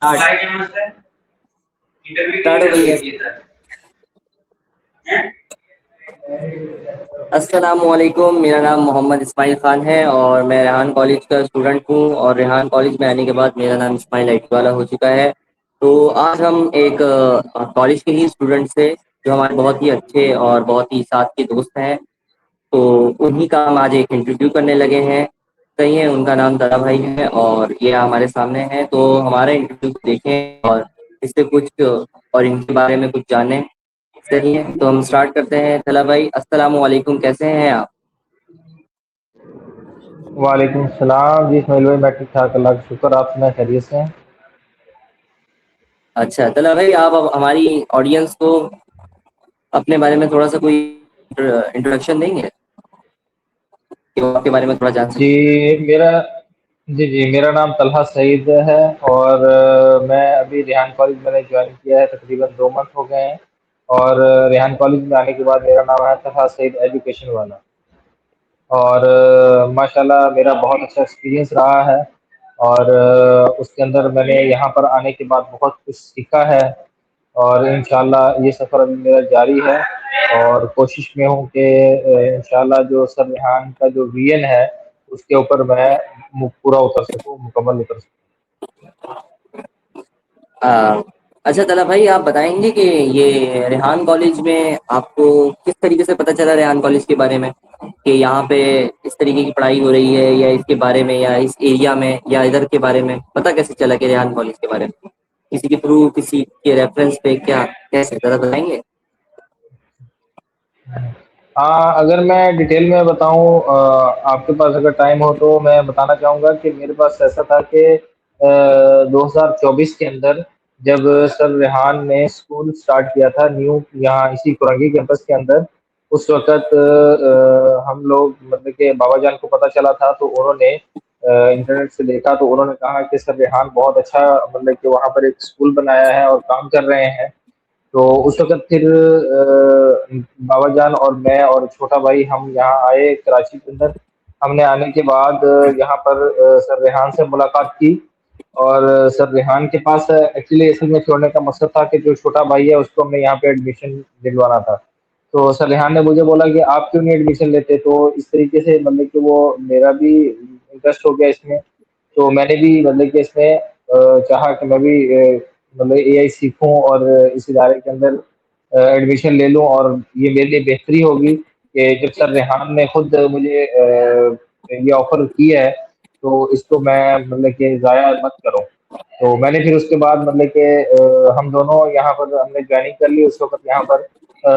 Start start हो गई है। अस्सलामुअलैकुम, मेरा नाम मोहम्मद इस्माइल ख़ान है और मैं रेहान कॉलेज का स्टूडेंट हूँ। और रेहान कॉलेज में आने के बाद मेरा नाम इस्माइल वाला हो चुका है। तो आज हम एक कॉलेज के ही स्टूडेंट से, जो हमारे बहुत ही अच्छे और बहुत ही साथ के दोस्त हैं, तो उन्हीं का हम आज एक इंटरव्यू करने लगे हैं। सही है, उनका नाम दादा भाई है और ये हमारे सामने है। तो हमारा इंटरव्यू देखें और इससे कुछ और इनके बारे में कुछ जानें। सही है, तो हम स्टार्ट करते हैं। तला भाई, अस्सलाम वालेकुम, कैसे हैं आप? वालेकुम सलाम जी इसमाइल भाई, मैं ठीक ठाक, अल्लाह का शुक्र। आप सुना, खैरियत से हैं? अच्छा तला भाई, आप अब हमारी ऑडियंस को अपने बारे में थोड़ा सा कोई इंट्रोडक्शन देंगे कि वो आपके बारे में थोड़ा जान जी सके। मेरा जी मेरा नाम तलहा सईद है और मैं अभी रेहान कॉलेज मैंने ज्वाइन किया है, तकरीबन 2 मंथ हो गए हैं। और रेहान कॉलेज में आने के बाद मेरा नाम है तलहा सईद एजुकेशन वाला। और माशाल्लाह मेरा बहुत अच्छा एक्सपीरियंस रहा है। और उसके अंदर मैंने यहाँ पर आने के बाद बहुत कुछ सीखा है। और इंशाल्लाह ये सफ़र अभी मेरा जारी है और कोशिश में हूँ कि इंशाल्लाह जो सर रेहान का जो विजन है उसके ऊपर मैं पूरा उतर सकूँ, मुकम्मल उतर सकूँ। आ, अच्छा तला भाई, आप बताएंगे कि ये रेहान कॉलेज में आपको किस तरीके से पता चला रेहान कॉलेज के बारे में, कि यहाँ पे इस तरीके की पढ़ाई हो रही है, या इसके बारे में, या इस एरिया में, या इधर के बारे में पता कैसे चला कि रेहान कॉलेज के बारे में? किसी के थ्रू, किसी के रेफरेंस पे, क्या कैसे, जरा बताएंगे? हाँ, अगर मैं डिटेल में बताऊँ, आपके पास अगर टाइम हो तो मैं बताना चाहूँगा कि मेरे पास ऐसा था कि 2024 के अंदर जब सर रेहान ने स्कूल स्टार्ट किया था न्यू यहाँ इसी कुरंगी कैंपस के अंदर, उस वक़्त हम लोग मतलब कि बाबा जान को पता चला था, तो उन्होंने इंटरनेट से देखा, तो उन्होंने कहा कि सर रेहान बहुत अच्छा मतलब कि वहाँ पर एक स्कूल बनाया है और काम कर रहे हैं। तो उस वक़्त फिर बाबा जान और मैं और छोटा भाई हम यहाँ आए कराची के अंदर। हमने आने के बाद यहाँ पर सर रेहान से मुलाकात की। और सर रेहान के पास एक्चुअली असल में छोड़ने का मकसद था कि जो छोटा भाई है उसको हमने यहाँ पे एडमिशन दिलवाना था। तो सर रेहान ने मुझे बोला कि आप क्यों नहीं एडमिशन लेते? तो इस तरीके से मतलब कि वो मेरा भी इंटरेस्ट हो गया इसमें। तो मैंने भी मतलब कि इसमें चाहा कि मैं भी मतलब एआई सीखूं और इस इदारे के अंदर एडमिशन ले लूं। और ये मेरे लिए बेहतरी होगी कि जब सर रेहान ने खुद मुझे ये ऑफर किया है तो इसको मैं मतलब कि ज़ाया मत करूं। तो मैंने फिर उसके बाद मतलब कि हम दोनों यहाँ पर हमने ज्वाइनिंग कर ली। उस वक्त यहाँ पर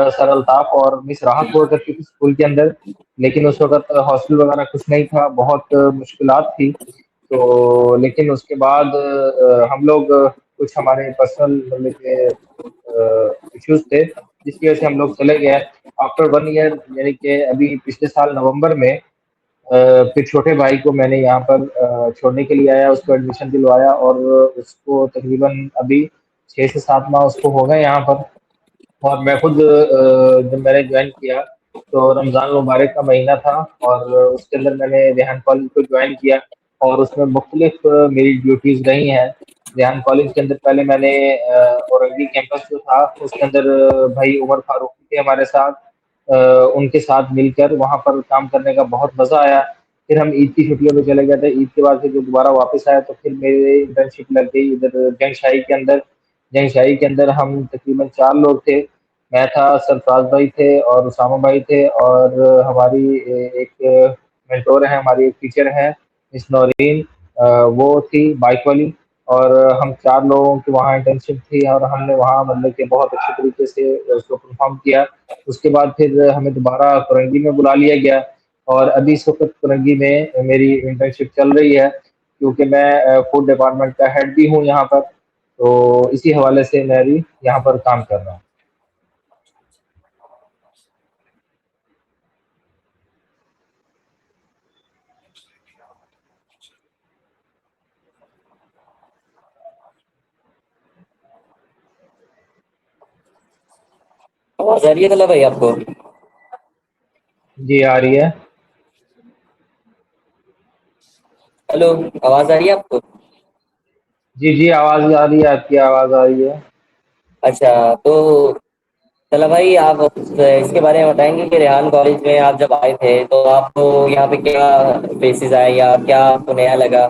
सर अल्ताफ और मिस राहत हुआ करती थी स्कूल के अंदर। लेकिन उस वक्त हॉस्टल वगैरह कुछ नहीं था, बहुत मुश्किलात थी। तो लेकिन उसके बाद हम लोग कुछ हमारे पर्सनल मतलब के इश्यूज थे जिसकी वजह से हम लोग चले गए। आफ्टर 1 ईयर यानी कि अभी पिछले साल नवंबर में फिर छोटे भाई को मैंने यहाँ पर छोड़ने के लिए आया, उसको एडमिशन दिलवाया और उसको तकरीबन अभी 6 से 7 माह उसको हो गए यहाँ पर। और मैं खुद जब मैंने ज्वाइन किया तो रमज़ान मुबारक का महीना था और उसके अंदर मैंने रेहान कॉलेज को ज्वाइन किया। और उसमें मुख्तलिफ मेरी ड्यूटीज़ रही हैं। रेहान कॉलेज के अंदर पहले मैंने औरंगी कैंपस जो था उसके अंदर भाई उमर फारूकी थे हमारे साथ। उनके साथ मिलकर वहाँ पर काम करने का बहुत मज़ा आया। फिर हम ईद की छुट्टियों में चले गए थे। ईद के बाद फिर जब दोबारा वापस आया तो फिर मेरी इंटर्नशिप लग गई इधर जंगशाही के अंदर। जंगशाही के अंदर हम तकरीबन 4 लोग थे। मैं था, सरफराज भाई थे और उसामा भाई थे और हमारी एक मेंटोर है, हमारी एक टीचर है मिस नौरीन, वो थी बाइक वाली। और हम 4 लोगों की वहाँ इंटर्नशिप थी और हमने वहाँ मतलब कि बहुत अच्छे तरीके से उसको परफॉर्म किया। उसके बाद फिर हमें दोबारा कुरंगी में बुला लिया गया। और अभी इस वक्त कुरंगी में मेरी इंटर्नशिप चल रही है क्योंकि मैं फूड डिपार्टमेंट का हेड भी हूँ यहाँ पर। तो इसी हवाले से मैं भी यहाँ पर काम कर रहा हूँ। आवाज आ रही है तला भाई आपको? जी आ रही है। हेलो, आवाज आ रही है आपको? جی جی، آواز آ رہی ہے، آپ کی آواز آ رہی ہے۔ اچھا، تو چلو بھائی آپ اس کے بارے میں بتائیں گے کہ ریحان کالج میں آپ جب آئے تھے تو آپ کو یہاں پہ کیا فیسز آئے یا کیا آپ کو نیا لگا،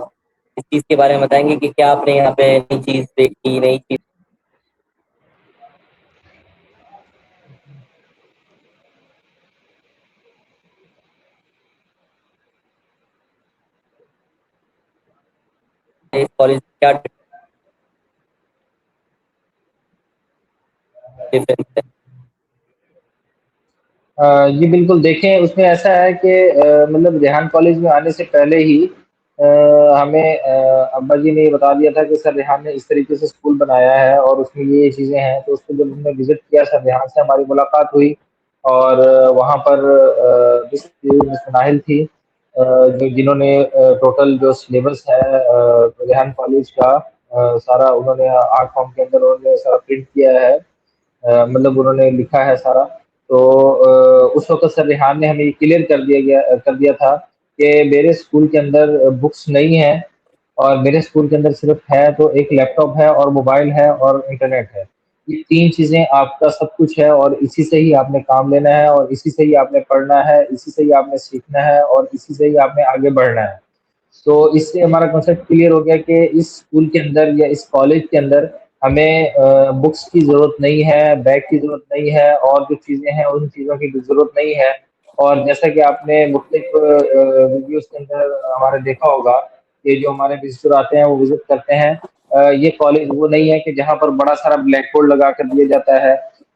اس چیز کے بارے میں بتائیں گے کہ کیا آپ نے یہاں پہ نئی چیز دیکھی، نئی چیز اس کالج کیا ڈفرینس ہے؟ جی بالکل، دیکھیں اس میں ایسا ہے کہ مطلب ریحان کالج میں آنے سے پہلے ہی ہمیں ابا جی نے یہ بتا دیا تھا کہ سر ریحان نے اس طریقے سے اسکول بنایا ہے اور اس میں یہ چیزیں ہیں، تو اس کو جب ہم نے وزٹ کیا، سر ریحان سے ہماری ملاقات ہوئی، اور وہاں پر مس ناہل تھی، جنہوں نے ٹوٹل جو سلیبس ہے ریحان کالج کا سارا انہوں نے آرٹ فارم کے اندر انہوں نے سارا پرنٹ کیا ہے، مطلب انہوں نے لکھا ہے سارا۔ تو اس وقت سر ریحان نے ہمیں کلیئر کر دیا تھا کہ میرے اسکول کے اندر بکس نہیں ہیں، اور میرے اسکول کے اندر صرف ہے تو ایک لیپ ٹاپ ہے اور موبائل ہے اور انٹرنیٹ ہے، یہ تین چیزیں آپ کا سب کچھ ہے، اور اسی سے ہی آپ نے کام لینا ہے، اور اسی سے ہی آپ نے پڑھنا ہے، اسی سے ہی آپ نے سیکھنا ہے، اور اسی سے ہی آپ نے آگے بڑھنا ہے۔ تو اس سے ہمارا کنسیپٹ کلیئر ہو گیا کہ اس اسکول کے اندر یا اس کالج کے اندر ہمیں بکس کی ضرورت نہیں ہے، بیگ کی ضرورت نہیں ہے، اور جو چیزیں ہیں ان چیزوں کی بھی ضرورت نہیں ہے۔ اور جیسا کہ آپ نے مختلف ویڈیوز کے اندر ہمارے دیکھا ہوگا کہ جو ہمارے وزٹر آتے ہیں وہ وزٹ کرتے ہیں، یہ کالج وہ نہیں ہے کہ جہاں پر بڑا سارا بلیک بورڈ لگا کر دیا جاتا ہے،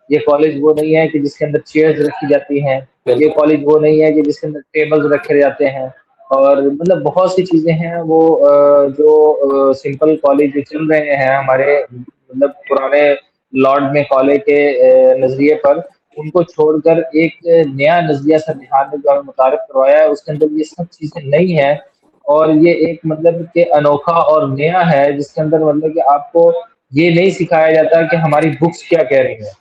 یہ کالج وہ نہیں ہے کہ جس کے اندر چیئرز رکھی جاتی ہیں، یہ بالکل کالج وہ نہیں ہے کہ جس کے اندر ٹیبلز رکھے جاتے ہیں، اور مطلب بہت سی چیزیں ہیں وہ جو سمپل کالج جو چل رہے ہیں ہمارے مطلب پرانے لارڈ میں کالج کے نظریے پر، ان کو چھوڑ کر ایک نیا نظریہ سر ریحان نے جو ہمیں متعارف کروایا ہے، اس کے اندر یہ سب چیزیں نہیں ہیں، اور یہ ایک مطلب کہ انوکھا اور نیا ہے، جس کے اندر مطلب کہ آپ کو یہ نہیں سکھایا جاتا کہ ہماری بکس کیا کہہ رہی ہیں،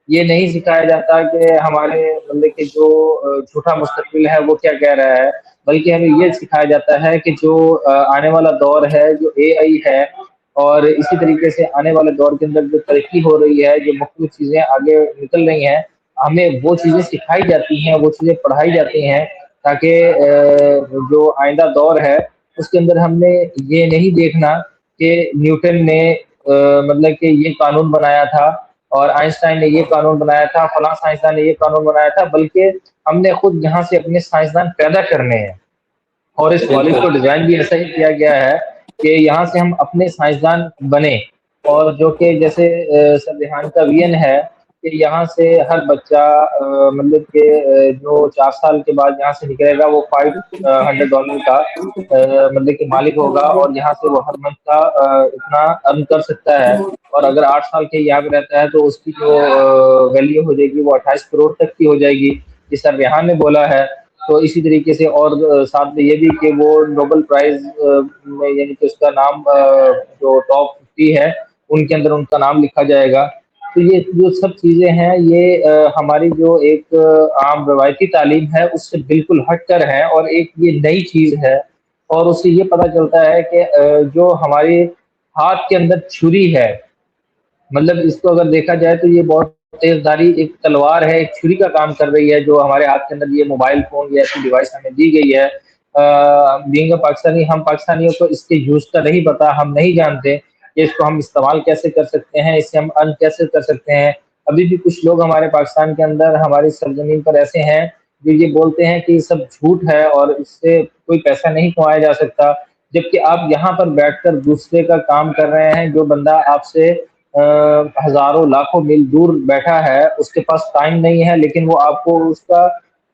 یہ نہیں سکھایا جاتا کہ ہمارے مطلب کہ جو جھوٹا مستقبل ہے وہ کیا کہہ رہا ہے، بلکہ ہمیں یہ سکھایا جاتا ہے کہ جو آنے والا دور ہے، جو اے آئی ہے، اور اسی طریقے سے آنے والے دور کے اندر جو ترقی ہو رہی ہے، جو مختلف چیزیں آگے نکل رہی ہیں، ہمیں وہ چیزیں سکھائی جاتی ہیں، وہ چیزیں پڑھائی جاتی ہیں، تاکہ جو آئندہ دور ہے اس کے اندر ہم نے یہ نہیں دیکھنا کہ نیوٹن نے مطلب کہ یہ قانون بنایا تھا، اور آئنسٹائن نے یہ قانون بنایا تھا، فلاں سائنسدان نے یہ قانون بنایا تھا، بلکہ ہم نے خود یہاں سے اپنے سائنسدان پیدا کرنے ہیں، اور اس کالج بالکل کو ڈیزائن بھی ایسا ہی کیا گیا ہے کہ یہاں سے ہم اپنے سائنسدان بنے، اور جو کہ جیسے سر ریحان کا وین ہے کہ یہاں سے ہر بچہ مطلب کہ جو 4 سال کے بعد یہاں سے نکلے گا وہ $500 کا مطلب کہ مالک ہوگا، اور یہاں سے وہ ہر منتھ کا اتنا ارن کر سکتا ہے، اور اگر 8 سال کے یہاں پہ رہتا ہے تو اس کی جو ویلیو ہو جائے گی وہ 28 کروڑ تک کی ہو جائے گی، جس سر ریحان نے بولا ہے۔ تو اسی طریقے سے اور ساتھ میں یہ بھی کہ وہ نوبل پرائز میں یعنی کہ اس کا نام جو ٹاپ 50 ہے ان کے اندر ان کا نام لکھا جائے گا۔ تو یہ جو سب چیزیں ہیں یہ ہماری جو ایک عام روایتی تعلیم ہے اس سے بالکل ہٹ کر ہے، اور ایک یہ نئی چیز ہے، اور اس سے یہ پتہ چلتا ہے کہ جو ہماری ہاتھ کے اندر چھری ہے، مطلب اس کو اگر دیکھا جائے تو یہ بہت تیز دھاری ایک تلوار ہے، ایک چھری کا کام کر رہی ہے، جو ہمارے ہاتھ کے اندر یہ موبائل فون یا ایسی ڈیوائس ہمیں دی گئی ہے۔ بینگ اے پاکستانی، ہم پاکستانیوں کو اس کے یوز کا نہیں پتا، ہم نہیں جانتے کہ اس کو ہم استعمال کیسے کر سکتے ہیں، اس سے ہم ارن کیسے کر سکتے ہیں۔ ابھی بھی کچھ لوگ ہمارے پاکستان کے اندر ہماری سرزمین پر ایسے ہیں جو یہ بولتے ہیں کہ یہ سب جھوٹ ہے اور اس سے کوئی پیسہ نہیں کمایا جا سکتا، جبکہ آپ یہاں پر بیٹھ کر دوسرے کا کام کر رہے ہیں، جو بندہ آپ سے ہزاروں لاکھوں میل دور بیٹھا ہے، اس کے پاس ٹائم نہیں ہے، لیکن وہ آپ کو اس کا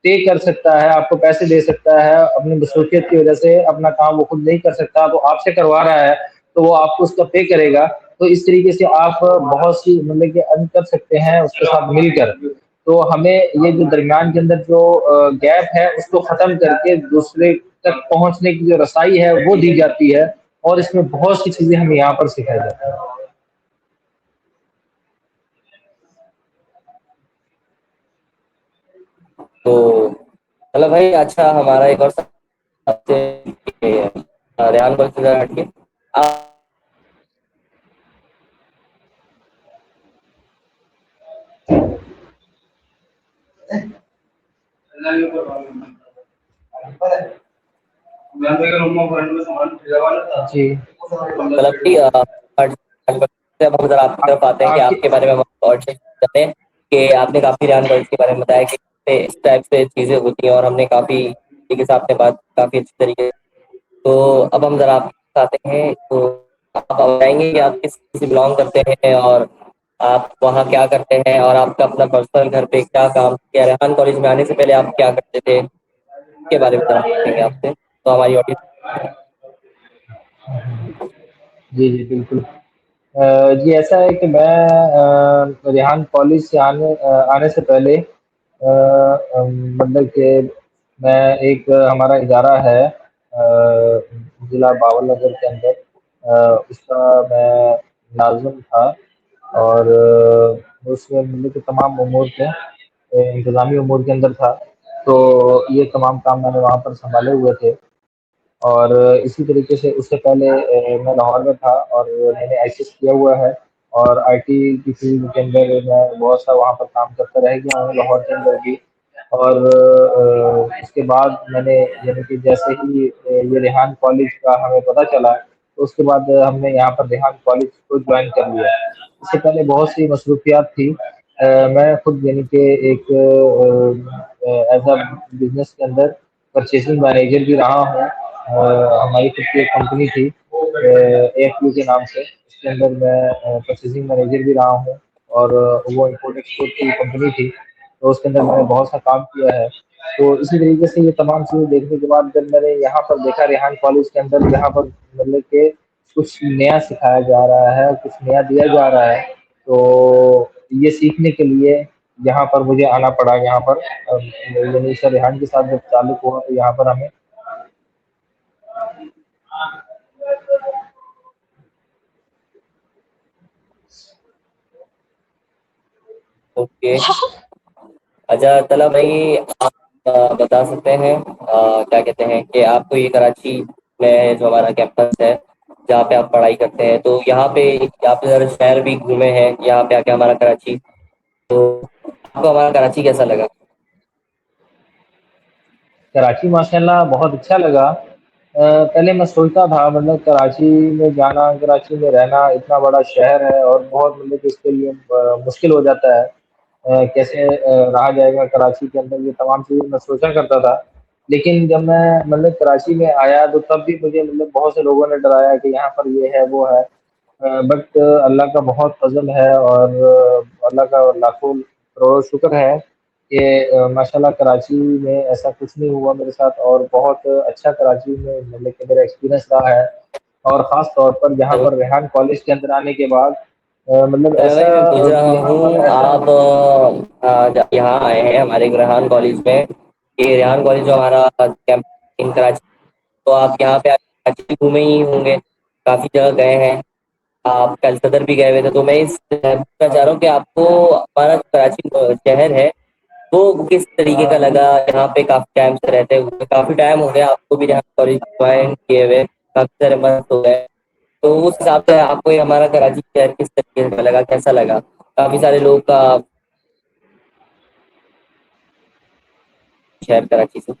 پے کر سکتا ہے، آپ کو پیسے دے سکتا ہے، اپنی مصروفیت کی وجہ سے اپنا کام وہ خود نہیں کر سکتا تو آپ سے کروا رہا ہے، تو وہ آپ کو اس کا پے کرے گا۔ تو اس طریقے سے آپ بہت سی مطلب کہ ارن کر سکتے ہیں اس کے ساتھ مل کر۔ تو ہمیں یہ جو درمیان کے اندر جو گیپ ہے اس کو ختم کر کے دوسرے تک پہنچنے کی جو رسائی ہے وہ دی جاتی ہے، اور اس میں بہت سی چیزیں ہمیں یہاں پر سکھائی جاتی ہیں۔ تو چلو بھائی، اچھا ہمارا ایک اور سوال، آپ سے ریحان کالج سے ذرا ہٹ کے जी। मतलब कि अब हम ज़रा आपकी तरफ आते हैं कि आपके आपके बारे में हम और से जाते हैं कि आपने काफ़ी रेहान कॉलेज के बारे में बताया कि इस टाइप से चीज़ें होती हैं और हमने काफ़ी तरीके से आपने बात काफ़ी अच्छी तरीके। तो अब हम ज़रा आपके पास आते हैं, तो आप बताएँगे कि आप किस से बिलॉन्ग करते हैं और आप वहाँ क्या करते हैं और आपका अपना पर्सनल घर पे क्या काम किया? रेहान कॉलेज में आने से पहले आप क्या करते थे? इसके बारे में ज़रा पूछेंगे आपसे, तो हमारी ऑडियंस। जी, जी, बिल्कुल। जी, ऐसा है कि मैं रेहान कॉलेज से आने से पहले मतलब कि मैं एक हमारा इदारा है ज़िला बावल नगर के अंदर, उसका मैं नाज़िम था। और उसमें मतलब कि तमाम उमूर के इंतज़ामी उमूर के अंदर था। तो ये तमाम काम मैंने वहाँ पर सँभाले हुए थे। और इसी तरीके से उससे पहले मैं लाहौर में था और मैंने आईसीएस किया हुआ है। और आईटी की फील्ड के अंदर मैं बहुत सा वहाँ पर काम करता रह गया हूँ लाहौर के अंदर भी। और उसके बाद मैंने यानी कि जैसे ही ये रेहान कॉलेज का हमें पता चला, तो उसके बाद हमने यहाँ पर रेहान कॉलेज को ज्वाइन कर लिया। इससे पहले बहुत सी मसरूफियात थी। मैं खुद यानी कि एक एज अ बिजनेस के अंदर परचेसिंग मैनेजर भी रहा हूँ। हमारी खुद की एक कंपनी थी एएफयू के नाम से, उसके अंदर मैं परचेसिंग मैनेजर भी रहा हूँ। और वो इम्पोर्ट एक्सपोर्ट की कंपनी थी, तो उसके अंदर मैंने बहुत सा काम किया है। तो इसी तरीके से ये तमाम चीज़ें देखने के बाद जब मैंने यहाँ पर देखा रेहान कॉलेज के अंदर यहाँ पर मतलब कि कुछ नया सिखाया जा रहा है, कुछ नया दिया जा रहा है, तो ये सीखने के लिए यहाँ पर मुझे आना पड़ा। यहाँ पर यानी सर रेहान के साथ जब ताल्लुक हुआ तो यहाँ पर हमें। ओके। अच्छा तला भाई, आप बता सकते हैं क्या कहते हैं कि आपको ये कराची में जो हमारा कैंपस है जहाँ पे आप पढ़ाई करते हैं, तो यहाँ पे ज़रा शहर भी घूमे हैं यहाँ पे आके हमारा कराची, तो आपको हमारा कराची कैसा लगा? कराची माशाल्लाह बहुत अच्छा लगा। पहले मैं सोचता था मतलब कराची में जाना, कराची में रहना, इतना बड़ा शहर है और बहुत मतलब कि इसके लिए मुश्किल हो जाता है। कैसे रहा जाएगा कराची के अंदर, ये तमाम चीज़ें मैं सोचा करता था। लेकिन जब मैं मतलब कराची में आया तो तब भी मुझे मतलब बहुत से लोगों ने डराया कि यहाँ पर ये है वो है। बट अल्लाह का बहुत फजल है और अल्लाह का लाखों करोड़ों शुक्र है कि माशाल्लाह कराची में ऐसा कुछ नहीं हुआ मेरे साथ। और बहुत अच्छा कराची में मतलब कि मेरा एक्सपीरियंस रहा है। और ख़ास तौर पर यहाँ चलो पर रेहान कॉलेज के अंदर आने के बाद मतलब चलो ऐसा भाई, मैं पूछ रहा यहाँ हूँ, पर ऐसा। आप जब यहाँ आए हैं हमारे रेहान कॉलेज में, ये रेहान कॉलेज जो हमारा कैंप इन कराची, तो आप यहाँ पे कराची भी घूमे ही होंगे, काफ़ी जगह गए हैं, आप कल सदर भी गए हुए थे, तो मैं इस पूछना चाह रहा हूँ कि आपको हमारा कराची शहर है वो किस तरीके का लगा? यहाँ पे काफी टाइम से रहते हुए, काफी टाइम हो गया आपको भी यहाँ कॉलेज ज्वाइन किए हुए, काफी सारे मंथ हो गए, तो उस हिसाब से आपको ये हमारा कराची शहर किस तरीके का लगा, कैसा लगा? काफी सारे लोग का शहर कराची से।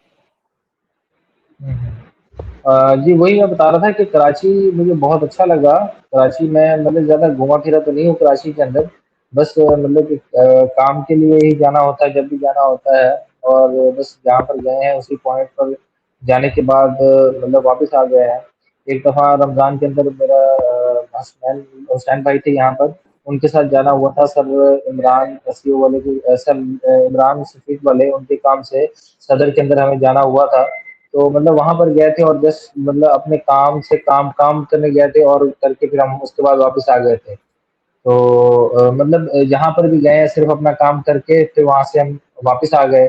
जी, वही मैं बता रहा था कि कराची मुझे बहुत अच्छा लगा। कराची में मतलब ज़्यादा घूमा फिरा तो नहीं हूँ कराची के अंदर। बस मतलब कि काम के लिए ही जाना होता है जब भी जाना होता है। और बस जहाँ पर गए हैं उसी पॉइंट पर जाने के बाद मतलब वापस आ गए हैं। एक दफ़ा रमज़ान के अंदर मेरा हसनैन हुसैन भाई थे यहाँ पर, उनके साथ जाना हुआ था। सर इमरान एसईओ वाले की सर इमरान सफीक वाले उनके काम से सदर के अंदर हमें जाना हुआ था। तो मतलब वहाँ पर गए थे और जस्ट मतलब अपने काम से काम करने गए थे और करके फिर हम उसके बाद वापस आ गए थे। तो मतलब जहाँ पर भी गए हैं सिर्फ अपना काम करके फिर वहाँ से हम वापस आ गए।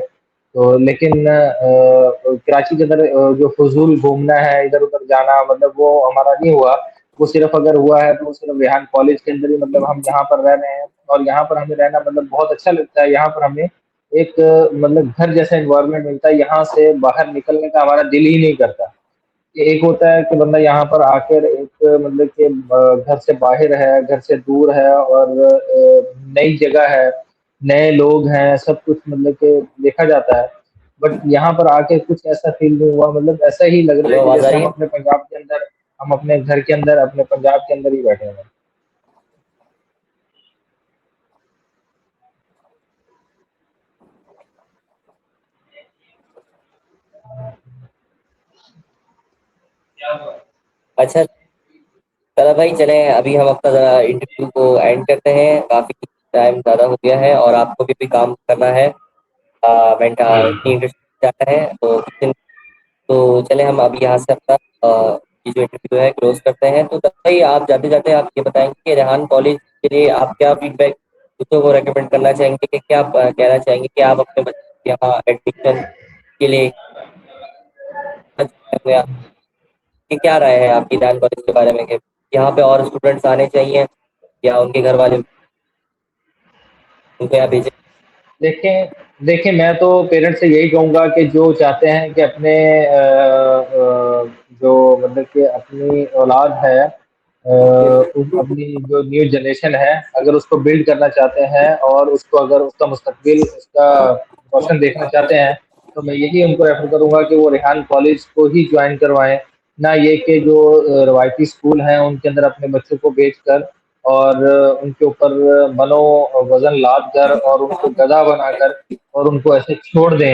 तो लेकिन कराची के अंदर जो फजूल घूमना है इधर उधर जाना मतलब वो हमारा नहीं हुआ। वो सिर्फ अगर हुआ है तो वो सिर्फ रेहान कॉलेज के अंदर ही, मतलब हम यहाँ पर रह रहे हैं और यहाँ पर हमें रहना मतलब बहुत अच्छा लगता है। यहाँ पर हमें एक मतलब घर जैसा एनवायरनमेंट मिलता है, यहाँ से बाहर निकलने का हमारा दिल ही नहीं करता। कि एक होता है कि बंदा यहाँ पर आकर एक मतलब कि घर से बाहर है, घर से दूर है और नई जगह है, नए लोग हैं, सब कुछ मतलब कि देखा जाता है। بٹ یہاں پر آ کے کچھ ایسا فیل نہیں ہوا، مطلب ایسا ہی لگ رہا ہلو، ہے کہ آواز آ جیسے رہی ہم ہے؟ اپنے پنجاب کے اندر، ہم اپنے گھر کے اندر، اپنے پنجاب کے اندر ہی بیٹھے ہیں۔ اچھا، چلو بھائی، چلیں ابھی ہم اپنا ذرا انٹرویو کو اینڈ کرتے ہیں، کافی ٹائم زیادہ ہو گیا ہے اور آپ کو بھی کام کرنا ہے، میں اتنی انٹرسٹ جانا ہے تو چلیں ہم اب یہاں سے اپنا یہ جو انٹرویو ہے کلوز کرتے ہیں۔ تو بھائی آپ جاتے جاتے آپ یہ بتائیں گے کہ ریحان کالج کے لیے آپ کیا فیڈ بیک دوسروں کو ریکمینڈ کرنا چاہیں گے، کہ کیا آپ کہنا چاہیں گے کہ آپ اپنے بچے یہاں ایڈمیشن کے لیے کہ کیا رائے ہے آپ کی ریحان کالج کے بارے میں، کہ یہاں پہ اور اسٹوڈنٹس آنے چاہیے یا ان کے گھر والے ان کو یہاں بھیجیں؟ دیکھیں دیکھیں میں تو پیرنٹس سے یہی کہوں گا کہ جو چاہتے ہیں کہ اپنے جو مطلب کہ اپنی اولاد ہے، اپنی جو نیو جنریشن ہے، اگر اس کو بلڈ کرنا چاہتے ہیں اور اس کو اگر اس کا مستقبل، اس کا روشن دیکھنا چاہتے ہیں، تو میں یہی ان کو ریفر کروں گا کہ وہ ریحان کالج کو ہی جوائن کروائیں، نہ یہ کہ جو روایتی اسکول ہیں ان کے اندر اپنے بچوں کو بھیج کر اور ان کے اوپر منو وزن لاد کر اور ان کو گدھا بنا کر اور ان کو ایسے چھوڑ دیں۔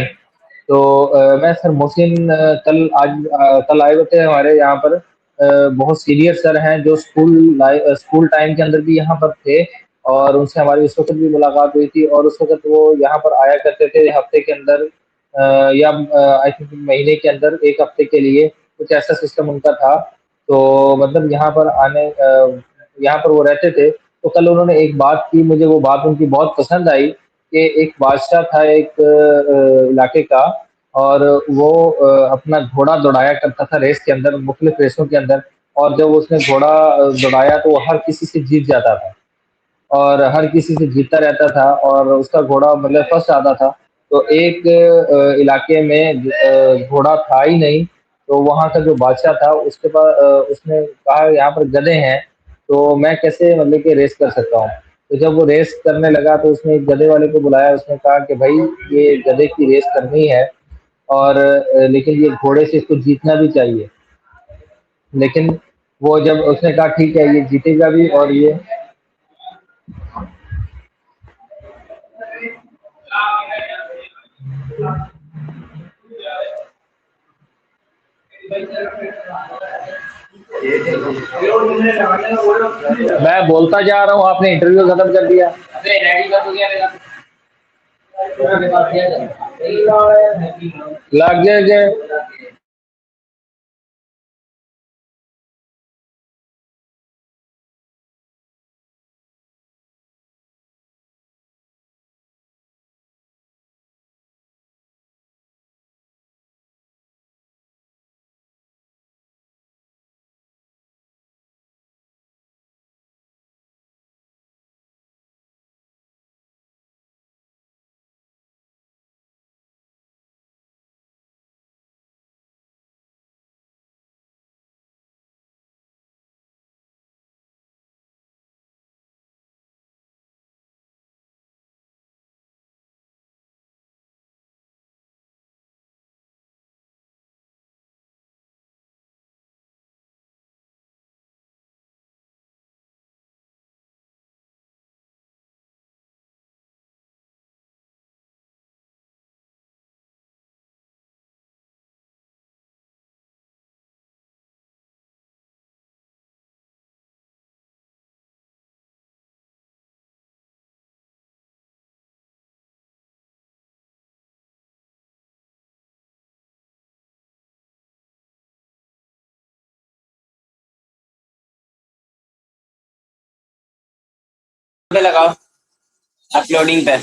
تو میں سر محسن کل آئے ہوئے تھے ہمارے یہاں پر، بہت سینئر سر ہیں جو اسکول ٹائم کے اندر بھی یہاں پر تھے، اور ان سے ہماری اس وقت بھی ملاقات ہوئی تھی، اور اس وقت وہ یہاں پر آیا کرتے تھے ہفتے کے اندر، یا آئی تھنک مہینے کے اندر ایک ہفتے کے لیے، کچھ ایسا سسٹم ان کا تھا۔ تو مطلب یہاں پر یہاں پر وہ رہتے تھے۔ تو کل انہوں نے ایک بات کی، مجھے وہ بات ان کی بہت پسند آئی، کہ ایک بادشاہ تھا ایک علاقے کا، اور وہ اپنا گھوڑا دوڑایا کرتا تھا ریس کے اندر، مختلف ریسوں کے اندر، اور جب اس نے گھوڑا دوڑایا تو وہ ہر کسی سے جیت جاتا تھا، اور ہر کسی سے جیتتا رہتا تھا، اور اس کا گھوڑا مطلب فرسٹ آتا تھا۔ تو ایک علاقے میں گھوڑا تھا ہی نہیں، تو وہاں کا جو بادشاہ تھا اس کے پاس، اس نے کہا یہاں پر گدھے ہیں، تو میں کیسے مطلب کہ ریس کر سکتا ہوں؟ تو جب وہ ریس کرنے لگا تو اس نے ایک گدھے والے کو بلایا، اس نے کہا کہ بھائی یہ گدھے کی ریس کرنی ہے، اور لیکن یہ گھوڑے سے اس کو جیتنا بھی چاہیے۔ لیکن وہ جب اس نے کہا ٹھیک ہے یہ جیتے گا بھی، اور یہ میں بولتا جا رہا ہوں، آپ نے انٹرویو ختم کر دیا۔ لگ گئے پہ لگاؤ اپلوڈنگ پہ